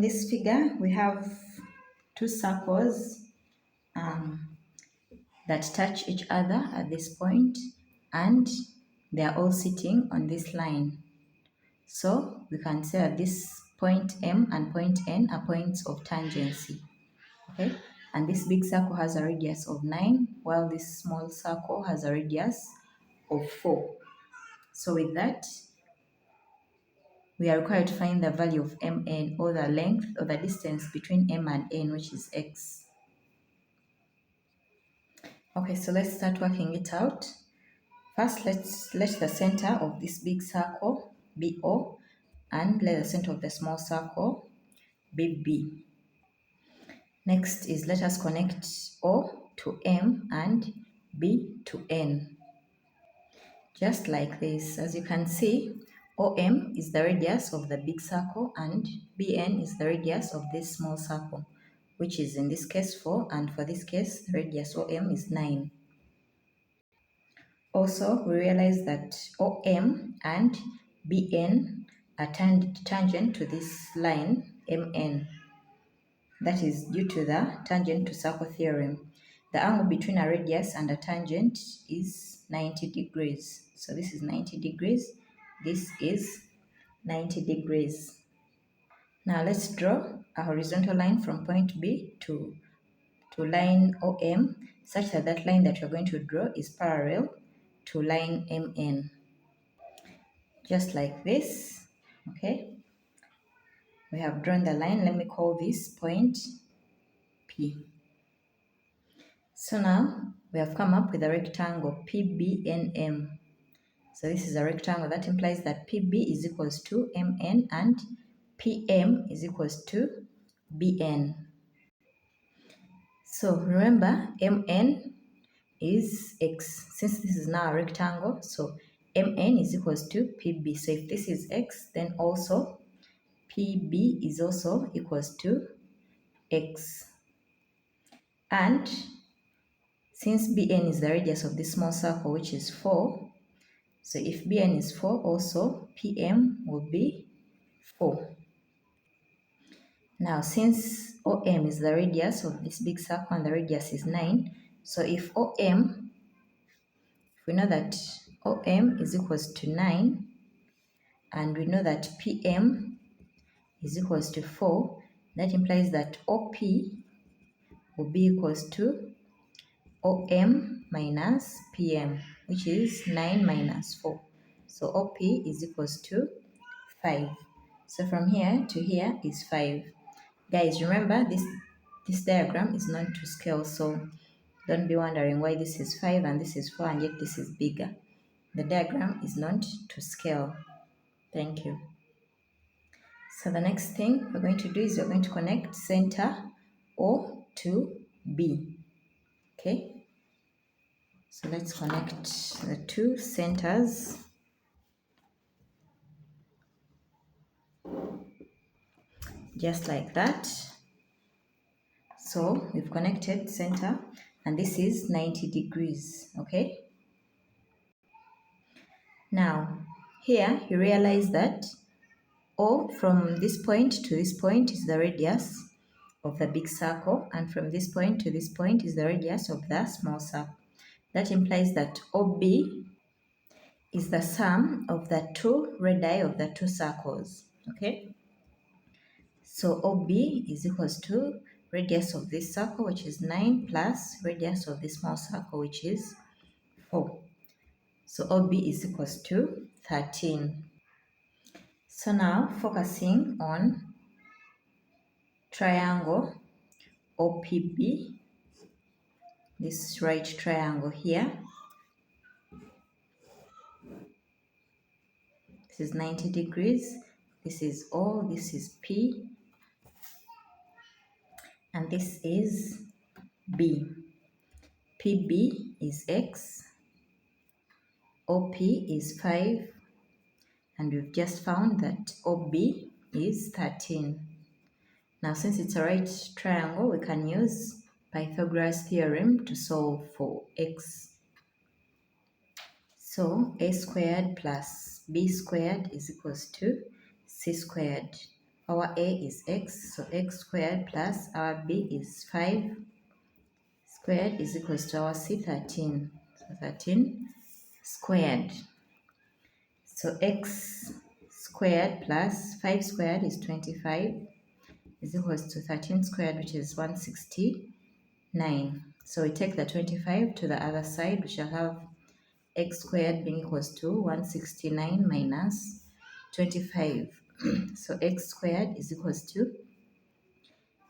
in this figure, we have two circles that touch each other at this point, and they are all sitting on this line. So we can say that this point M and point N are points of tangency. Okay, and this big circle has a radius of 9, while this small circle has a radius of 4. So with that, we are required to find the value of mn, or the length or the distance between m and n, which is x. Okay, so let's start working it out. First, let the center of this big circle be O, and let the center of the small circle be B. Next is, let us connect O to M and B to N. Just like this. As you can see, OM is the radius of the big circle and BN is the radius of this small circle, which is in this case 4, and for this case, the radius OM is 9. Also, we realize that OM and BN are tangent to this line MN. That is due to the tangent to circle theorem. The angle between a radius and a tangent is 90 degrees. So this is 90 degrees. This is 90 degrees. Now let's draw a horizontal line from point B to line OM, such that that line that we're going to draw is parallel to line MN. Just like this. Okay. We have drawn the line. Let me call this point P. So now we have come up with a rectangle PBNM. So this is a rectangle. That implies that PB is equals to MN and PM is equals to BN. So remember, MN is X. Since this is now a rectangle, so MN is equals to PB. So if this is X, then also PB is also equals to X. And since BN is the radius of this small circle, which is 4, so if BN is 4, also PM will be 4. Now, since OM is the radius of this big circle and the radius is 9, so if we know that OM is equals to 9, and we know that PM is equals to 4, that implies that OP will be equals to OM minus PM, which is 9 minus 4. So OP is equals to 5. So from here to here is 5. Guys, remember this diagram is not to scale, so don't be wondering why this is 5 and this is 4 and yet this is bigger. The diagram is not to scale. Thank you. So the next thing we're going to do is we're going to connect center O to B. Okay? So let's connect the two centers. Just like that. So we've connected center, and this is 90 degrees, okay? Now, here you realize that O from this point to this point is the radius of the big circle, and from this point to this point is the radius of the small circle. That implies that OB is the sum of the two radii of the two circles, okay? So OB is equals to radius of this circle, which is 9, plus radius of this small circle, which is 4. So OB is equals to 13. So now focusing on triangle OPB, this right triangle here. This is 90 degrees. This is O, this is P, and this is B. PB is X, OP is 5, and we've just found that OB is 13. Now, since it's a right triangle, we can use Pythagoras theorem to solve for X. So, A squared plus B squared is equals to C squared. Our a is x, so x squared plus our b is 5 squared is equals to our c 13. So 13 squared. So x squared plus 5 squared is 25 is equals to 13 squared, which is 169. So we take the 25 to the other side. We shall have x squared being equals to 169 minus 25. So x squared is equals to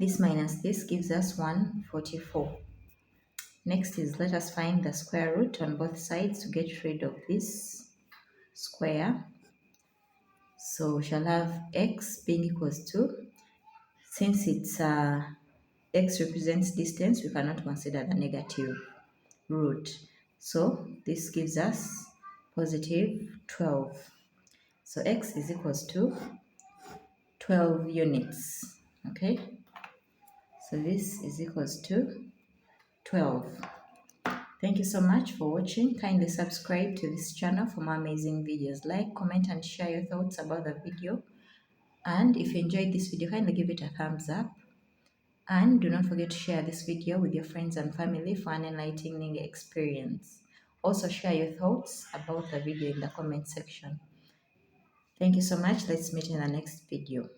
this minus this gives us 144. Next is let us find the square root on both sides to get rid of this square. So we shall have x being equals to, since it's x represents distance, we cannot consider the negative root. So this gives us positive 12. So x is equals to 12 units. Okay, so this is equals to 12. Thank you so much for watching. Kindly subscribe to this channel for more amazing videos. Like, comment and share your thoughts about the video. And if you enjoyed this video, kindly give it a thumbs up. And do not forget to share this video with your friends and family for an enlightening experience. Also share your thoughts about the video in the comment section. Thank you so much. Let's meet in the next video.